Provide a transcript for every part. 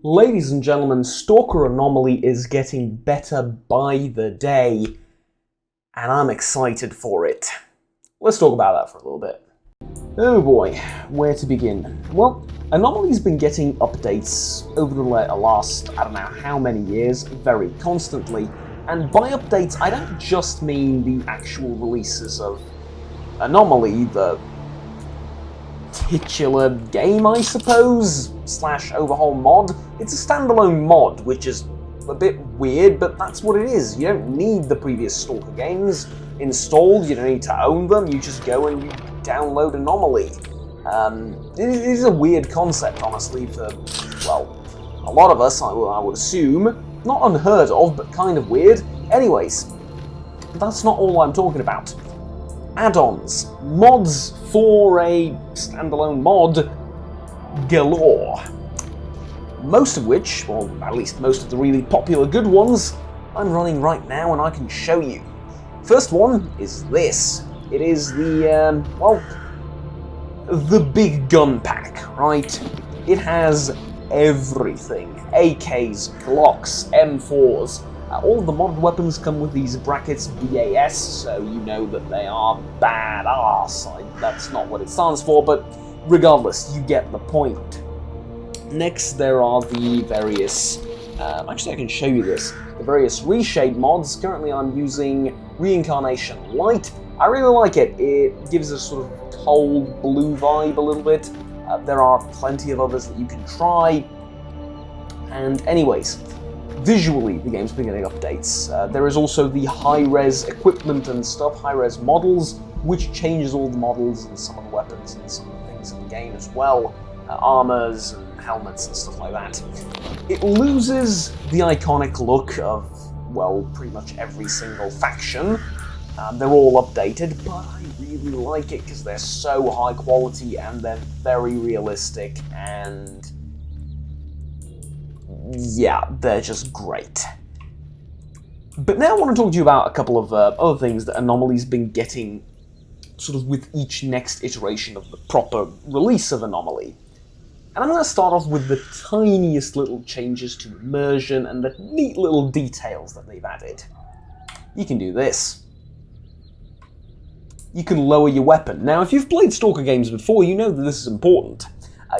Ladies and gentlemen, S.T.A.L.K.E.R Anomaly is getting better by the day, and I'm excited for it. Let's talk about that for a little bit. Oh boy, where to begin? Well, Anomaly's been getting updates over the last, I don't know how many years, very constantly, and by updates I don't just mean the actual releases of Anomaly, the titular game, I suppose, / overhaul mod. It's a standalone mod, which is a bit weird, but that's what it is. You don't need the previous S.T.A.L.K.E.R games installed, you don't need to own them, you just go and you download Anomaly. It is a weird concept, honestly, for, well, a lot of us, I would assume. Not unheard of, but kind of weird. Anyways, that's not all I'm talking about. Add-ons, mods for a standalone mod galore. Most of which, or at least most of the really popular good ones, I'm running right now and I can show you. First one is this. It is the, the big gun pack, right? It has everything. AKs, Glocks, M4s. All of the mod weapons come with these brackets BAS, so you know that they are badass. That's not what it stands for, but regardless, you get the point. Next, there are the various, actually I can show you this, the various Reshape mods. Currently I'm using Reincarnation Light. I really like it. It gives a sort of cold blue vibe a little bit. There are plenty of others that you can try. And anyways, visually, the game's been getting updates. There is also the high-res equipment and stuff, high-res models, which changes all the models and some of the weapons and some of the things in the game as well. Armors and helmets and stuff like that. It loses the iconic look of, well, pretty much every single faction. They're all updated, but I really like it because they're so high quality and they're very realistic and yeah, they're just great. But now I want to talk to you about a couple of other things that Anomaly's been getting sort of with each next iteration of the proper release of Anomaly. And I'm going to start off with the tiniest little changes to immersion and the neat little details that they've added. You can do this. You can lower your weapon. Now, if you've played S.T.A.L.K.E.R games before, you know that this is important.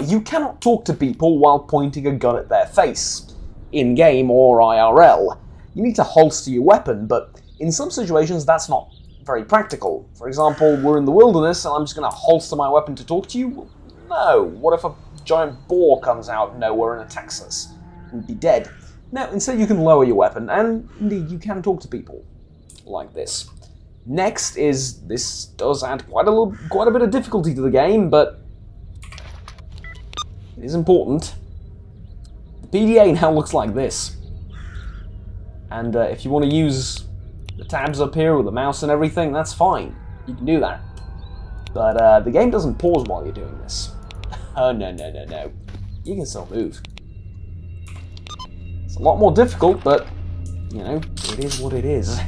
You cannot talk to people while pointing a gun at their face, in-game or IRL. You need to holster your weapon, but in some situations that's not very practical. For example, we're in the wilderness and I'm just going to holster my weapon to talk to you? No. What if a giant boar comes out of nowhere and attacks us? We'd be dead. No, instead you can lower your weapon, and indeed you can talk to people like this. Next is, this does add quite a bit of difficulty to the game, but it is important. The PDA now looks like this. And if you want to use the tabs up here with the mouse and everything, that's fine. You can do that. But the game doesn't pause while you're doing this. Oh, no. You can still move. It's a lot more difficult, but, you know, it is what it is.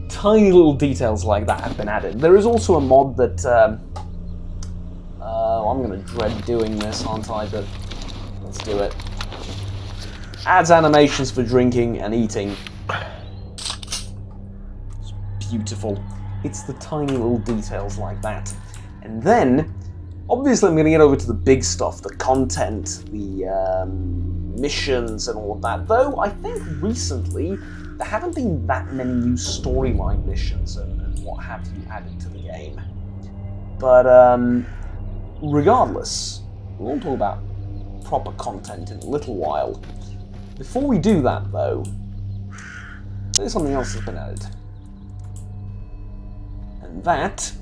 Tiny little details like that have been added. There is also a mod that, I'm going to dread doing this, aren't I? But let's do it. Adds animations for drinking and eating. It's beautiful. It's the tiny little details like that. And then, obviously I'm going to get over to the big stuff, the content, the missions and all of that. Though, I think recently, there haven't been that many new storyline missions and what have you added to the game. But, regardless, we'll talk about proper content in a little while. Before we do that, though, there's something else that's been added. And that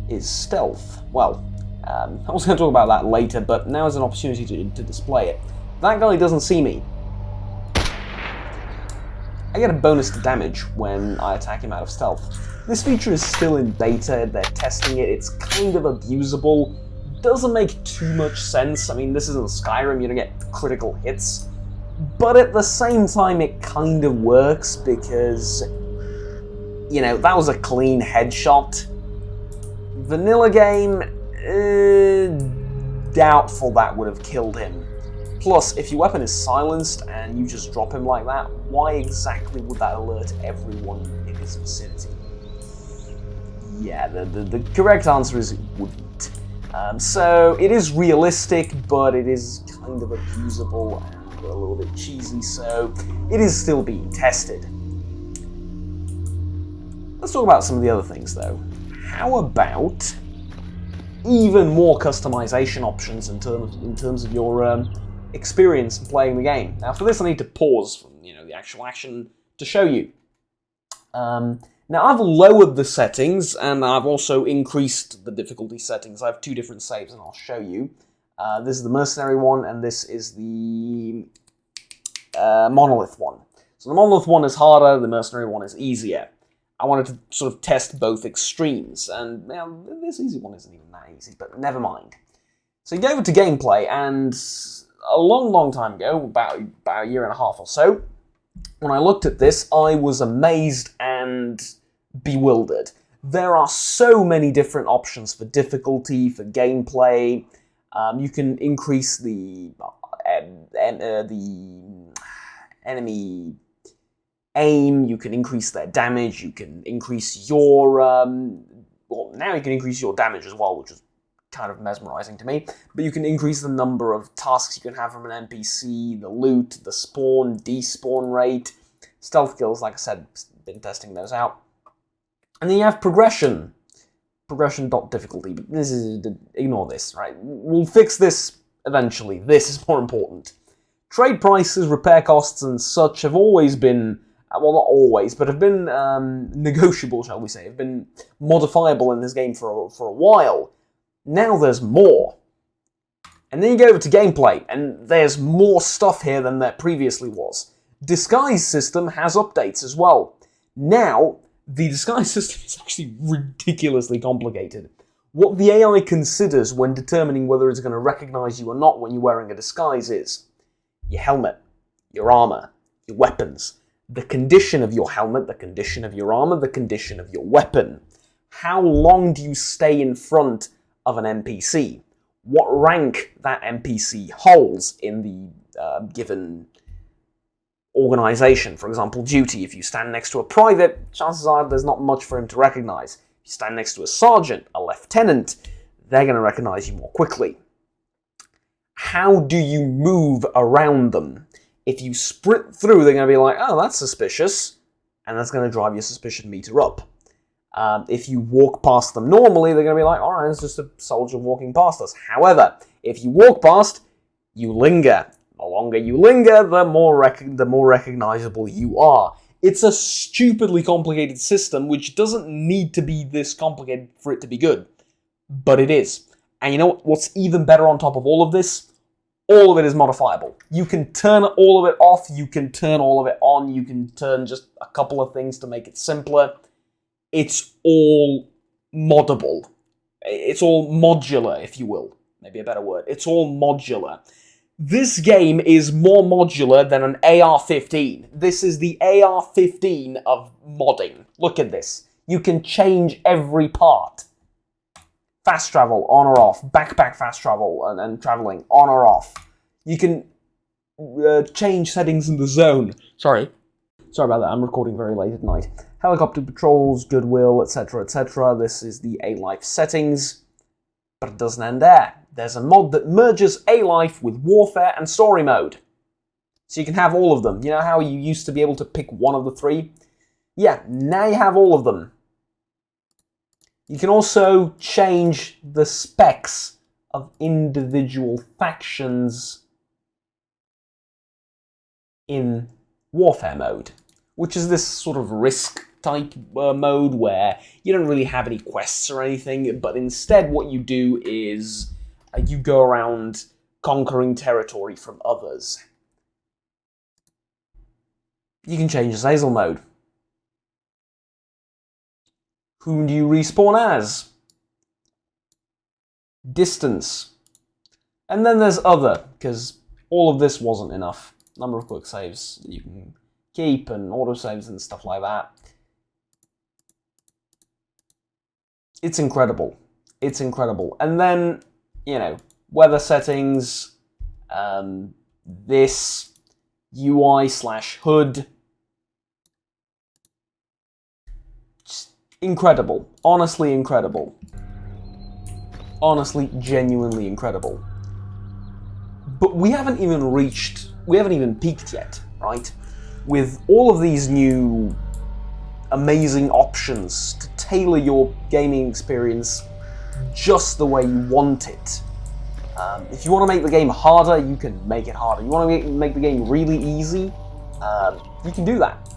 is stealth. Well, I was going to talk about that later, but now is an opportunity to display it. That guy doesn't see me. I get a bonus to damage when I attack him out of stealth. This feature is still in beta, they're testing it, it's kind of abusable. Doesn't make too much sense. I mean, this isn't Skyrim, you don't get critical hits. But at the same time, it kind of works because, you know, that was a clean headshot. Vanilla game, doubtful that would have killed him. Plus, if your weapon is silenced and you just drop him like that, why exactly would that alert everyone in his vicinity? Yeah, the correct answer is it wouldn't. So it is realistic, but it is kind of abusable and a little bit cheesy, so it is still being tested. Let's talk about some of the other things though. How about even more customization options in terms of your experience in playing the game? Now for this I need to pause from the actual action to show you. Now I've lowered the settings and I've also increased the difficulty settings. I have two different saves and I'll show you. This is the mercenary one and this is the monolith one. So the monolith one is harder, the mercenary one is easier. I wanted to sort of test both extremes, and this easy one isn't even that easy, but never mind. So you go over to gameplay, and a long time ago, about a year and a half or so, when I looked at this, I was amazed and bewildered. There are so many different options for difficulty, for gameplay. You can increase the enemy aim, you can increase their damage, you can increase your, well, now you can increase your damage as well, which is kind of mesmerizing to me, but you can increase the number of tasks you can have from an NPC, the loot, the spawn, despawn rate, stealth kills, like I said, been testing those out. And then you have progression. Progression.difficulty, but this is, ignore this, right? We'll fix this eventually. This is more important. Trade prices, repair costs, and such have always been, well, not always, but have been negotiable, shall we say, have been modifiable in this game for a while. Now there's more. And then you go over to gameplay, and there's more stuff here than there previously was. Disguise system has updates as well. Now, the disguise system is actually ridiculously complicated. What the AI considers when determining whether it's going to recognize you or not when you're wearing a disguise is your helmet, your armor, your weapons, the condition of your helmet, the condition of your armor, the condition of your weapon. How long do you stay in front of an NPC? What rank that NPC holds in the given organization. For example, duty. If you stand next to a private, chances are there's not much for him to recognize. If you stand next to a sergeant, a lieutenant, they're going to recognize you more quickly. How do you move around them? If you sprint through, they're going to be like, oh, that's suspicious, and that's going to drive your suspicion meter up. If you walk past them normally, they're going to be like, all right, it's just a soldier walking past us. However, if you walk past, you linger. The longer you linger, the more recognizable you are. It's a stupidly complicated system, which doesn't need to be this complicated for it to be good. But it is. And you know what's even better on top of all of this? All of it is modifiable. You can turn all of it off, you can turn all of it on, you can turn just a couple of things to make it simpler. It's all moddable. It's all modular, if you will. Maybe a better word. It's all modular. This game is more modular than an AR-15. This is the AR-15 of modding. Look at this. You can change every part. Fast travel, on or off. Backpack fast travel and traveling, on or off. You can change settings in the zone. Sorry about that, I'm recording very late at night. Helicopter patrols, goodwill, etc., etc. This is the A-Life settings. But it doesn't end there. There's a mod that merges A-Life with warfare and story mode. So you can have all of them. You know how you used to be able to pick one of the three? Yeah, now you have all of them. You can also change the specs of individual factions in warfare mode, which is this sort of risk type mode where you don't really have any quests or anything, but instead what you do is you go around conquering territory from others. You can change Azazel mode. Whom do you respawn as? Distance. And then there's other, because all of this wasn't enough. Number of quick saves you can keep and autosaves and stuff like that. It's incredible. It's incredible. And then, you know, weather settings, this UI/HUD, just incredible. Honestly incredible. Honestly, genuinely incredible. But we haven't even peaked yet, right? With all of these new amazing options to tailor your gaming experience just the way you want it. If you want to make the game harder, you can make it harder. You want to make the game really easy, you can do that.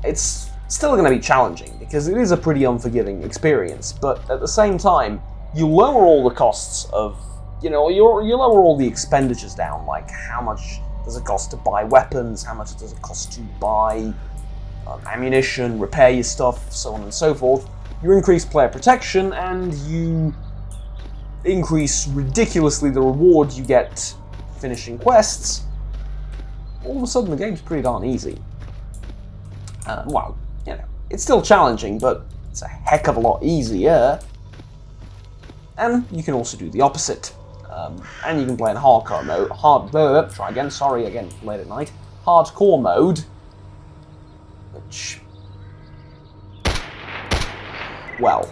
It's still going to be challenging because it is a pretty unforgiving experience, but at the same time, you lower all the costs of, you lower all the expenditures down, like how much does it cost to buy weapons, how much does it cost to buy ammunition, repair your stuff, so on and so forth. You increase player protection, and you increase ridiculously the reward you get finishing quests. All of a sudden the game's pretty darn easy. Well, it's still challenging, but it's a heck of a lot easier. And you can also do the opposite. And you can play in hardcore mode. Late at night. Hardcore mode, which, well,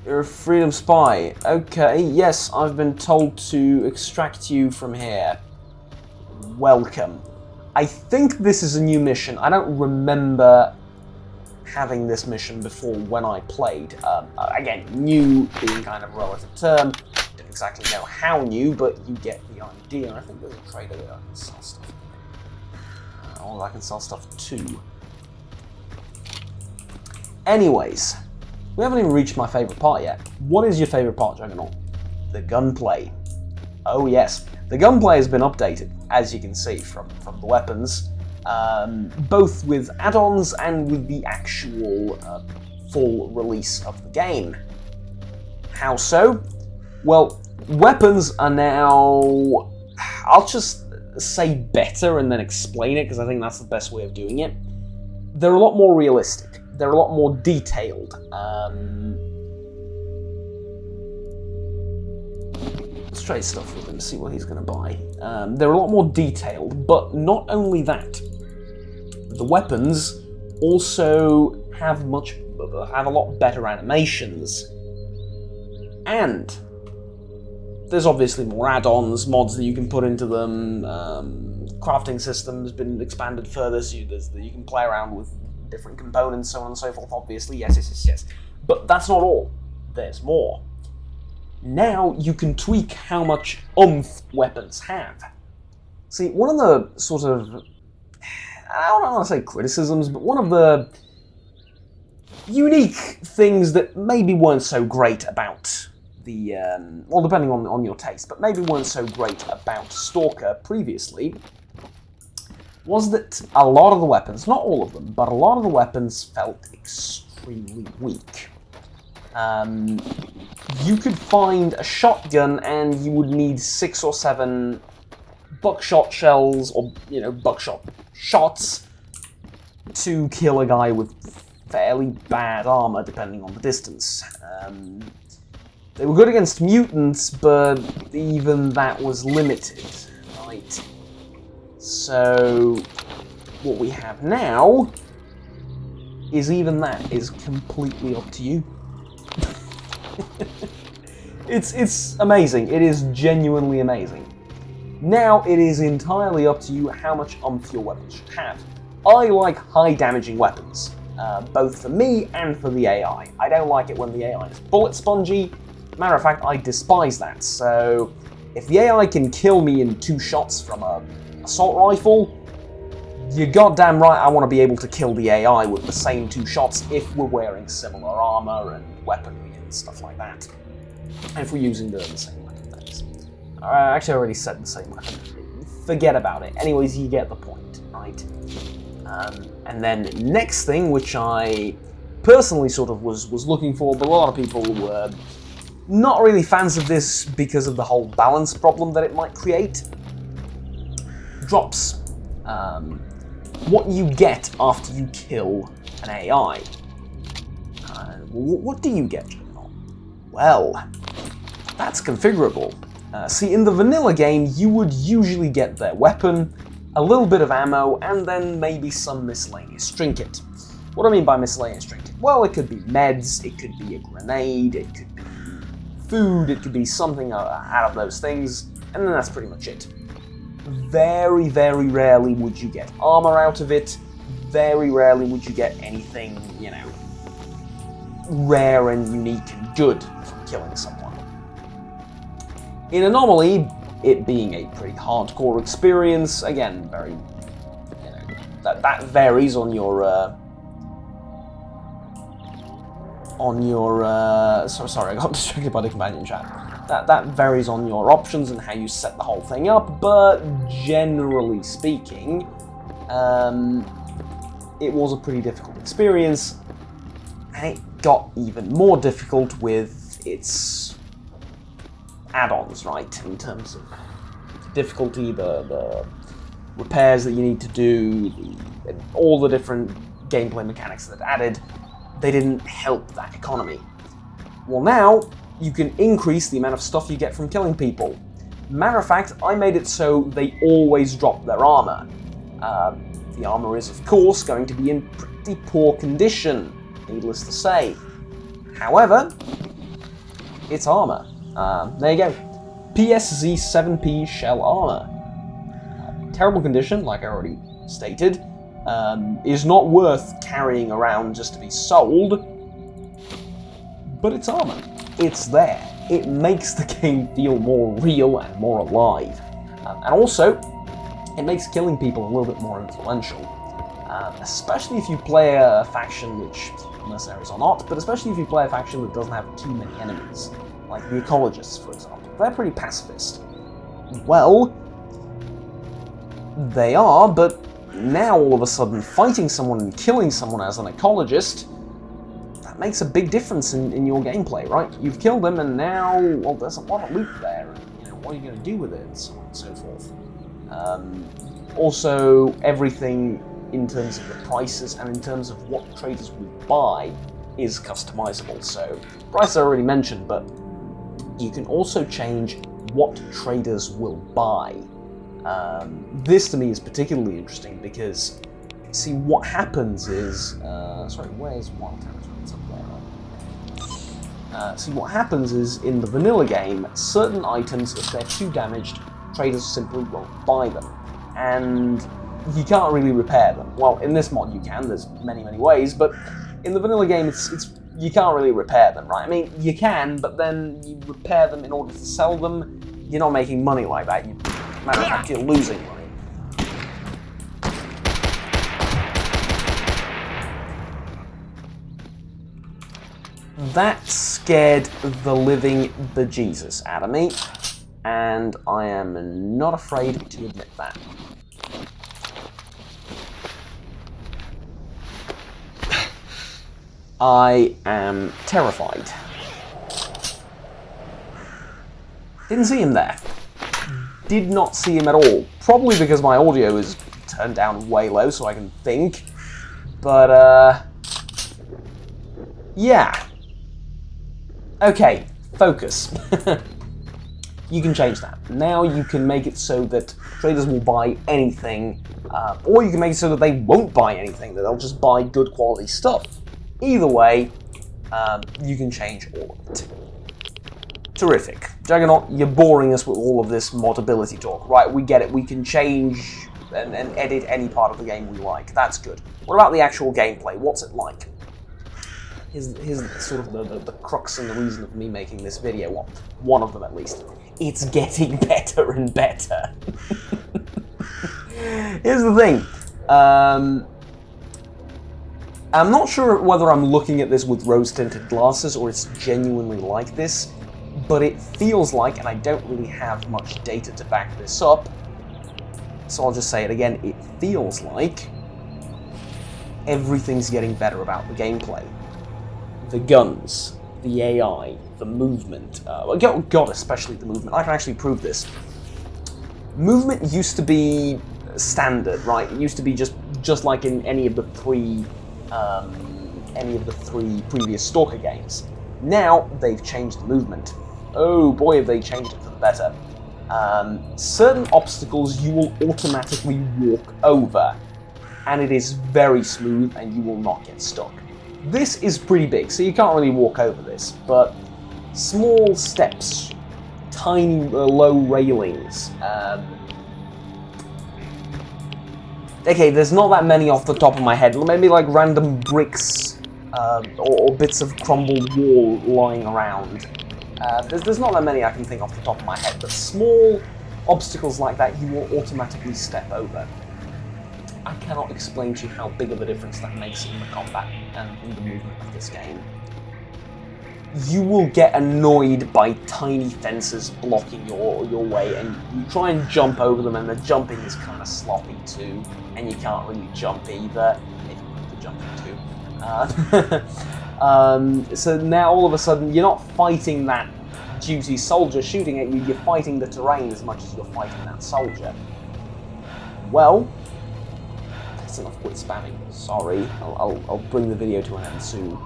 you're a freedom spy. Okay, yes, I've been told to extract you from here. Welcome. I think this is a new mission. I don't remember having this mission before when I played. Again, new being kind of a relative term. Don't exactly know how new, but you get the idea. I think there's a trader where I can sell stuff. Or I can sell stuff too. Anyways, we haven't even reached my favourite part yet. What is your favourite part, Juggernaut? The gunplay. Oh yes, the gunplay has been updated, as you can see from the weapons, both with add-ons and with the actual full release of the game. How so? Well, weapons are now, I'll just say better and then explain it, because I think that's the best way of doing it. They're a lot more realistic. They're a lot more detailed. Let's trade stuff with him, see what he's going to buy. They're a lot more detailed, but not only that. The weapons also have a lot better animations. And there's obviously more add-ons, mods that you can put into them. Crafting system's been expanded further, so you can play around with different components, so on and so forth, obviously, yes. But that's not all. There's more. Now you can tweak how much oomph weapons have. See, one of the sort of, I don't want to say criticisms, but one of the unique things that maybe weren't so great about the, well, depending on your taste, but maybe weren't so great about S.T.A.L.K.E.R previously, was that a lot of the weapons, not all of them, but a lot of the weapons felt extremely weak. You could find a shotgun and you would need 6 or 7 buckshot shells, or, buckshot shots to kill a guy with fairly bad armor, depending on the distance. They were good against mutants, but even that was limited, right? So, what we have now is even that is completely up to you. It's amazing. It is genuinely amazing. Now it is entirely up to you how much oomph your weapons should have. I like high damaging weapons, both for me and for the AI. I don't like it when the AI is bullet spongy. Matter of fact, I despise that. So if the AI can kill me in 2 shots from an assault rifle, you're goddamn right I want to be able to kill the AI with the same 2 shots if we're wearing similar armor and weaponry and stuff like that. And if we're using the same weapon, that is. Actually, I already said the same weapon. Forget about it. Anyways, you get the point, right? And then next thing, which I personally sort of was looking for, but a lot of people were not really fans of this because of the whole balance problem that it might create. Drops. What you get after you kill an AI. What do you get, Juggernaut? Well, that's configurable. See, in the vanilla game, you would usually get their weapon, a little bit of ammo, and then maybe some miscellaneous trinket. What do I mean by miscellaneous trinket? Well, it could be meds, it could be a grenade, it could be food, it could be something out of those things, and then that's pretty much it. Very, very rarely would you get armor out of it. Very rarely would you get anything, you know, rare and unique and good from killing someone. In Anomaly, it being a pretty hardcore experience, again, very, you know, that varies on your, sorry, I got distracted by the companion chat. That varies on your options and how you set the whole thing up, but generally speaking, it was a pretty difficult experience, and it got even more difficult with its add-ons, right, in terms of difficulty, the repairs that you need to do, all the different gameplay mechanics that added. They didn't help that economy. Well, now you can increase the amount of stuff you get from killing people. Matter of fact, I made it so they always drop their armor. The armor is, of course, going to be in pretty poor condition, needless to say. However, it's armor. There you go. PSZ 7P shell armor. Terrible condition, like I already stated. Is not worth carrying around just to be sold, but it's armor. It's there. It makes the game feel more real and more alive. And also, it makes killing people a little bit more influential. Especially if you play a faction which, mercenaries are not, but especially if you play a faction that doesn't have too many enemies. Like the Ecologists, for example. They're pretty pacifist. Well, they are, but now all of a sudden fighting someone and killing someone as an ecologist, that makes a big difference in your gameplay, right? You've killed them and now, well, there's a lot of loot there, and you know, what are you going to do with it, and so on and so forth. Also, everything in terms of the prices and in terms of what traders will buy is customizable. So, prices I already mentioned, but you can also change what traders will buy. This to me is particularly interesting because, see, what happens is, sorry, where's Wild Territory? It's up there. See, what happens is, in the vanilla game, certain items, if they're too damaged, traders simply won't buy them. And you can't really repair them. Well, in this mod you can, there's many, many ways, but in the vanilla game, it's you can't really repair them, right? I mean, you can, but then you repair them in order to sell them. You're not making money like that. Matter of fact, you're losing money. That scared the living bejesus out of me, and I am not afraid to admit that. I am terrified. Didn't see him there. Did not see him at all. Probably because my audio is turned down way low so I can think. But, yeah. Okay, focus. You can change that. Now you can make it so that traders will buy anything, or you can make it so that they won't buy anything, that they'll just buy good quality stuff. Either way, you can change all of it. Terrific. Juggernaut, you're boring us with all of this modability talk. Right, we get it. We can change and edit any part of the game we like. That's good. What about the actual gameplay? What's it like? Here's sort of the crux and the reason of me making this video. Well, one of them at least. It's getting better and better. Here's the thing. I'm not sure whether I'm looking at this with rose-tinted glasses or it's genuinely like this, but it feels like, and I don't really have much data to back this up, so I'll just say it again, it feels like everything's getting better about the gameplay. The guns, the AI, the movement, God, especially the movement. I can actually prove this. Movement used to be standard, right? It used to be just like in any of the three previous S.T.A.L.K.E.R games. Now they've changed the movement. Oh boy, have they changed it for the better. Certain obstacles you will automatically walk over, and it is very smooth and you will not get stuck. This is pretty big, so you can't really walk over this, but small steps, tiny low railings. Okay, there's not that many off the top of my head, maybe like random bricks or bits of crumbled wall lying around. There's not that many I can think off the top of my head, but small obstacles like that you will automatically step over. I cannot explain to you how big of a difference that makes in the combat and in the movement of this game. You will get annoyed by tiny fences blocking your way, and you try and jump over them, and the jumping is kind of sloppy too, and you can't really jump either, if you want to jump too. So now all of a sudden you're not fighting that duty soldier shooting at you, you're fighting the terrain as much as you're fighting that soldier. Well, that's enough quit spamming. Sorry, I'll bring the video to an end soon.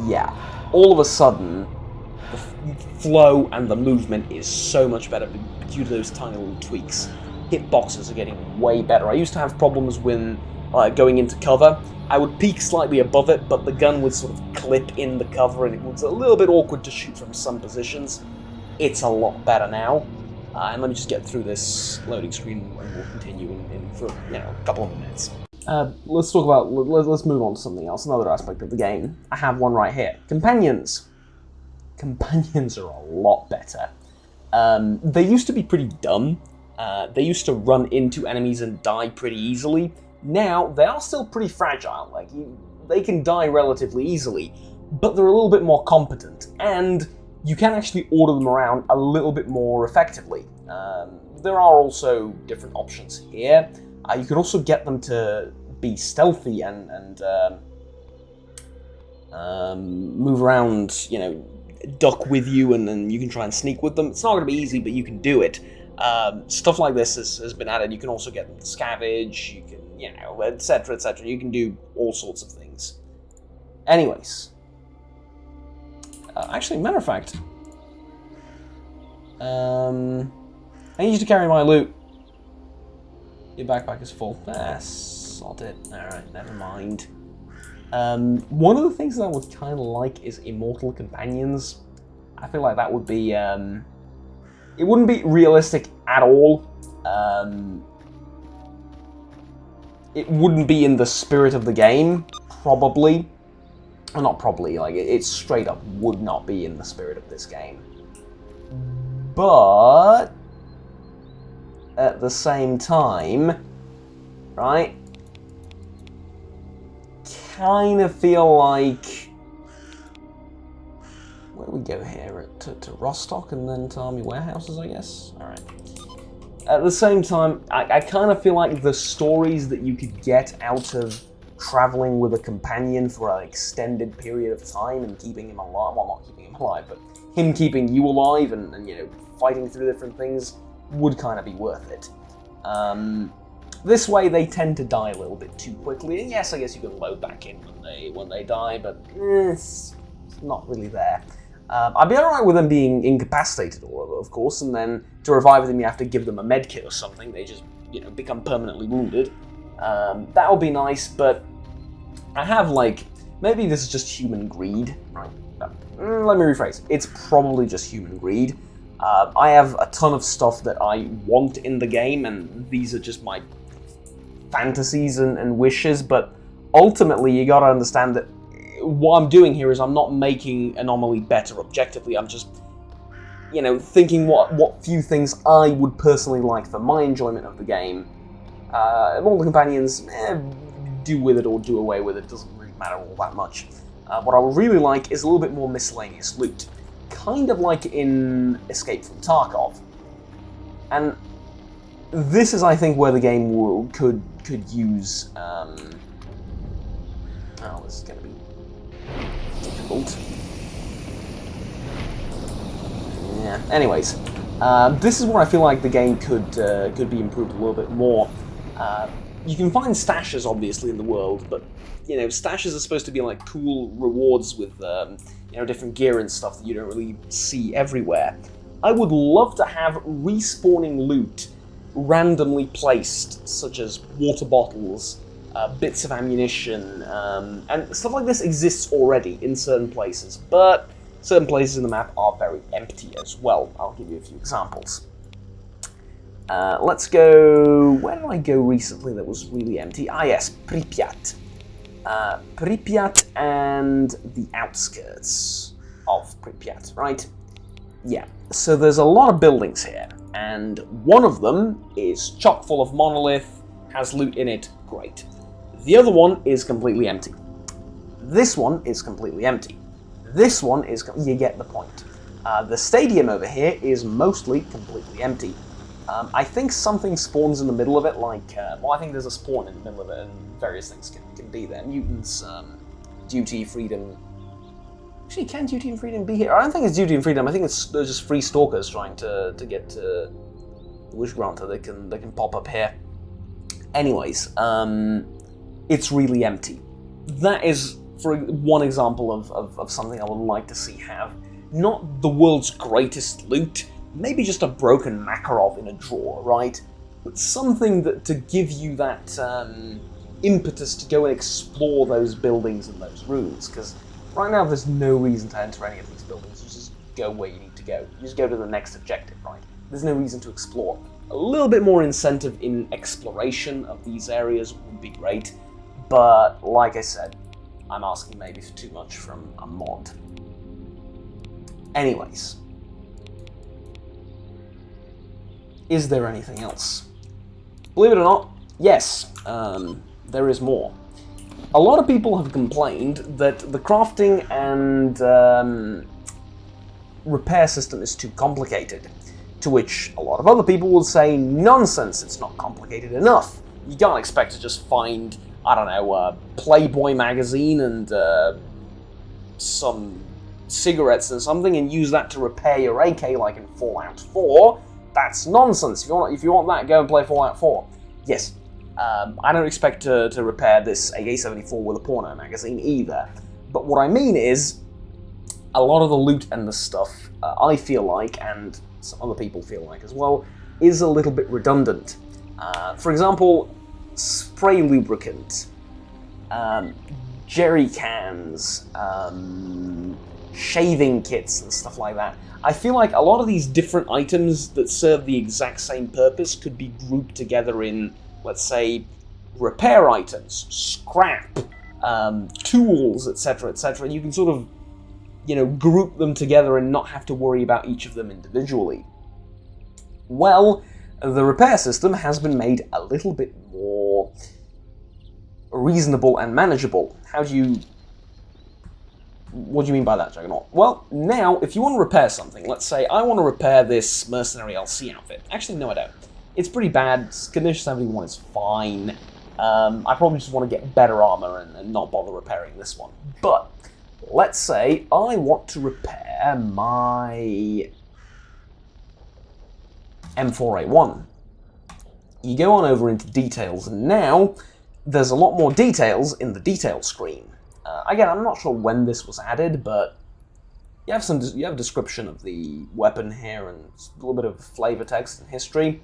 Yeah, all of a sudden, the flow and the movement is so much better due to those tiny little tweaks. Hitboxes are getting way better. I used to have problems when going into cover. I would peek slightly above it, but the gun would sort of clip in the cover, and it was a little bit awkward to shoot from some positions. It's a lot better now. And let me just get through this loading screen, and we'll continue in for a couple of minutes. Let's talk about. Let's move on to something else. Another aspect of the game. I have one right here. Companions. Companions are a lot better. They used to be pretty dumb. They used to run into enemies and die pretty easily. Now they are still pretty fragile. Like they can die relatively easily, but they're a little bit more competent, and you can actually order them around a little bit more effectively. There are also different options here. You can also get them to be stealthy and move around, duck with you, and then you can try and sneak with them. It's not going to be easy, but you can do it. Stuff like this has been added. You can also get them to scavenge, you can, etc., etc. You can do all sorts of things. Anyways. Actually, matter of fact, I need you to carry my loot. Your backpack is full. Sod it. Alright, never mind. One of the things that I would kind of like is immortal companions. I feel like that would be, it wouldn't be realistic at all. It wouldn't be in the spirit of the game, probably. Well, not probably, like, it straight up would not be in the spirit of this game. But at the same time, right, kind of feel like, where do we go here? To Rostock and then to Army Warehouses, I guess? Alright. At the same time, I kind of feel like the stories that you could get out of traveling with a companion for an extended period of time and keeping him alive, well, not keeping him alive, but him keeping you alive and fighting through different things would kind of be worth it. This way they tend to die a little bit too quickly, and yes, I guess you can load back in when they die, but it's not really there. I'd be alright with them being incapacitated, of course, and then to revive them you have to give them a med kit or something. They just, become permanently wounded. That would be nice, but I have, maybe this is just human greed, right? Let me rephrase. It's probably just human greed. I have a ton of stuff that I want in the game, and these are just my fantasies and wishes, but ultimately you gotta understand that what I'm doing here is I'm not making Anomaly better objectively. I'm just, thinking what few things I would personally like for my enjoyment of the game. Immortal Companions, do with it or do away with it, doesn't really matter all that much. What I would really like is a little bit more miscellaneous loot. Kind of like in Escape from Tarkov. And this is, I think, where the game could use... oh, this is going to be difficult. Yeah, anyways. This is where I feel like the game could be improved a little bit more. you can find stashes, obviously, in the world, but, you know, stashes are supposed to be like cool rewards with, you know, different gear and stuff that you don't really see everywhere. I would love to have respawning loot randomly placed, such as water bottles, bits of ammunition, and stuff like this exists already in certain places, but certain places in the map are very empty as well. I'll give you a few examples. Let's go... Where did I go recently that was really empty? Ah yes, Pripyat. Pripyat and the outskirts of Pripyat, right? Yeah, so there's a lot of buildings here, and one of them is chock full of monolith, has loot in it, great. The other one is completely empty. This one is completely empty. This one is... You get the point. The stadium over here is mostly completely empty. I think something spawns in the middle of it, like... well, I think there's a spawn in the middle of it, and various things can be there. Mutants, duty, freedom... Actually, can duty and freedom be here? I don't think it's duty and freedom. I think they're just free stalkers trying to get to the wish granter. They can pop up here. Anyways, it's really empty. That is, for one example of something I would like to see have not the world's greatest loot, maybe just a broken Makarov in a drawer, right? But something that to give you that impetus to go and explore those buildings and those rooms, because right now there's no reason to enter any of these buildings. You just go where you need to go. You just go to the next objective, right? There's no reason to explore. A little bit more incentive in exploration of these areas would be great, but like I said, I'm asking maybe for too much from a mod. Anyways, is there anything else? Believe it or not, yes, there is more. A lot of people have complained that the crafting and repair system is too complicated, to which a lot of other people will say, nonsense, it's not complicated enough. You can't expect to just find, I don't know, a Playboy magazine and some cigarettes and something and use that to repair your AK like in Fallout 4. That's nonsense. If you want that, go and play Fallout 4. Yes, I don't expect to repair this AK-74 with a porno magazine either. But what I mean is, a lot of the loot and the stuff, I feel like, and some other people feel like as well, is a little bit redundant. For example, spray lubricant, jerry cans, shaving kits and stuff like that. I feel like a lot of these different items that serve the exact same purpose could be grouped together in, let's say, repair items, scrap, tools, etc., etc. And you can sort of, you know, group them together and not have to worry about each of them individually. Well, the repair system has been made a little bit more reasonable and manageable. What do you mean by that, Juggernaut? Well, now, if you want to repair something, let's say I want to repair this Mercenary LC outfit. Actually, no, I don't. It's pretty bad. Condition 71 is fine. I probably just want to get better armor and not bother repairing this one. But let's say I want to repair my M4A1. You go on over into details, and now there's a lot more details in the detail screen. Again, I'm not sure when this was added, but you have a description of the weapon here and a little bit of flavor text and history.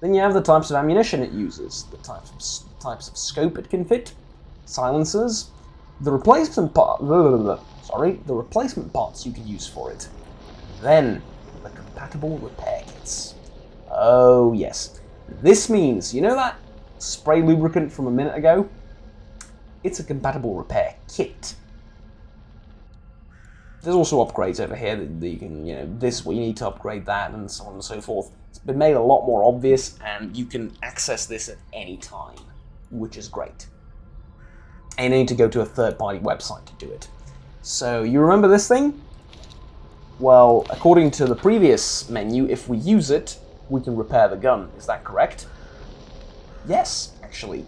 Then you have the types of ammunition it uses, the types of scope it can fit, silencers, the replacement parts you can use for it. Then the compatible repair kits. Oh yes, this means, you know that spray lubricant from a minute ago? It's a compatible repair kit. There's also upgrades over here that you can, you know, this is what you need to upgrade that, and so on and so forth. It's been made a lot more obvious, and you can access this at any time, which is great. And you need to go to a third-party website to do it. So, you remember this thing? Well, according to the previous menu, if we use it, we can repair the gun. Is that correct? Yes, actually.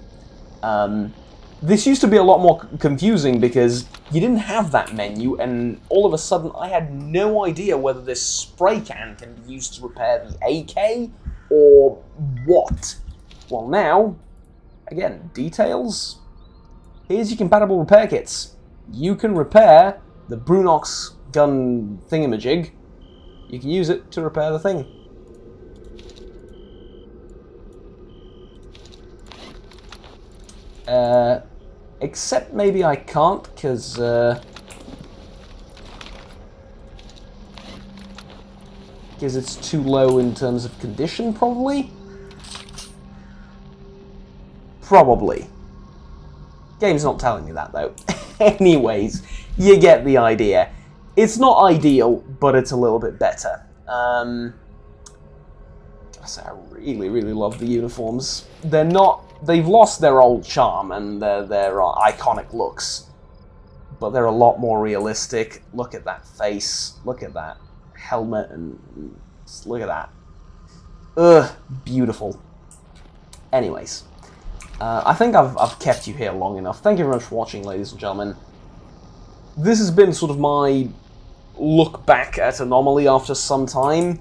This used to be a lot more confusing because you didn't have that menu, and all of a sudden I had no idea whether this spray can be used to repair the AK or what. Well, now Again, details. Here's your compatible repair kits. You can repair the Brunox gun thingamajig. You can use it to repair the thing. Except maybe I can't, because it's too low in terms of condition, probably? Probably. Game's not telling me that, though. Anyways, you get the idea. It's not ideal, but it's a little bit better. Gotta say, I really, really love the uniforms. They're not... They've lost their old charm and their iconic looks, but they're a lot more realistic. Look at that face. Look at that helmet, and look at that. Ugh, beautiful. Anyways, I think I've kept you here long enough. Thank you very much for watching, ladies and gentlemen. This has been sort of my look back at Anomaly after some time,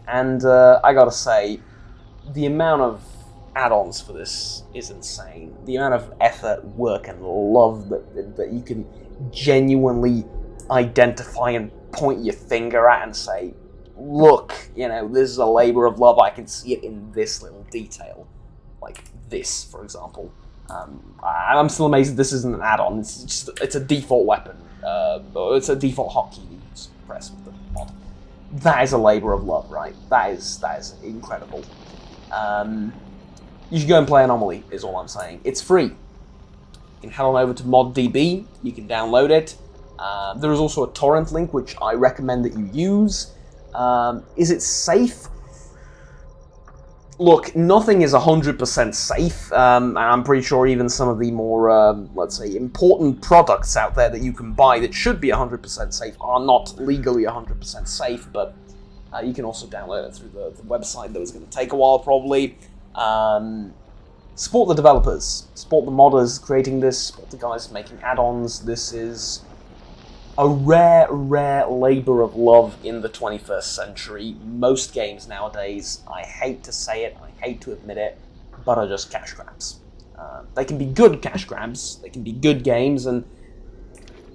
and I gotta say, the amount of add-ons for this is insane. The amount of effort, work, and love that you can genuinely identify and point your finger at and say, look, you know, this is a labor of love. I can see it in this little detail. Like this, for example. I'm still amazed that this isn't an add-on. It's a default weapon. It's a default hotkey you just press with the mod. That is a labor of love, right? That is incredible. You should go and play Anomaly, is all I'm saying. It's free. You can head on over to ModDB, you can download it. There is also a torrent link, which I recommend that you use. Is it safe? Look, nothing is 100% safe, and I'm pretty sure even some of the more, let's say, important products out there that you can buy that should be 100% safe are not legally 100% safe, but you can also download it through the website, though it's going to take a while, probably. Support the developers, support the modders creating this, support the guys making add-ons. This is a rare, rare labor of love in the 21st century. Most games nowadays, I hate to say it, I hate to admit it, but are just cash grabs. They can be good cash grabs, they can be good games, and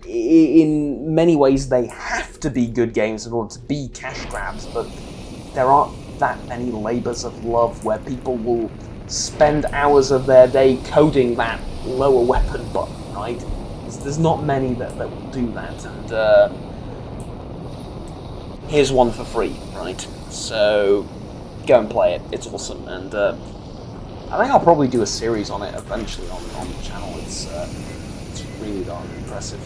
in many ways they have to be good games in order to be cash grabs, but there aren't that many labors of love where people will spend hours of their day coding that lower weapon button, right? There's not many that will do that, and here's one for free, right? So go and play it, it's awesome, and I think I'll probably do a series on it eventually on the channel. It's really darn impressive.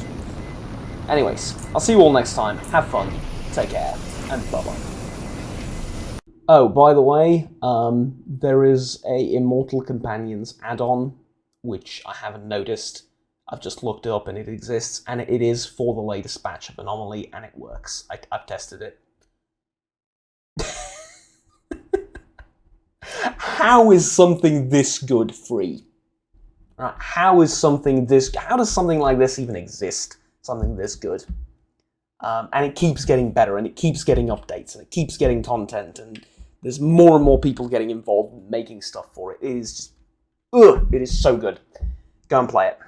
Anyways, I'll see you all next time, have fun, take care, and bye-bye. Oh, by the way, there is a Immortal Companions add-on, which I haven't noticed. I've just looked it up and it exists, and it is for the latest batch of Anomaly, and it works. I've tested it. How is something this good free? Right, how does something like this even exist? Something this good? And it keeps getting better, and it keeps getting updates, and it keeps getting content, and there's more and more people getting involved in making stuff for it. It is just, it is so good. Go and play it.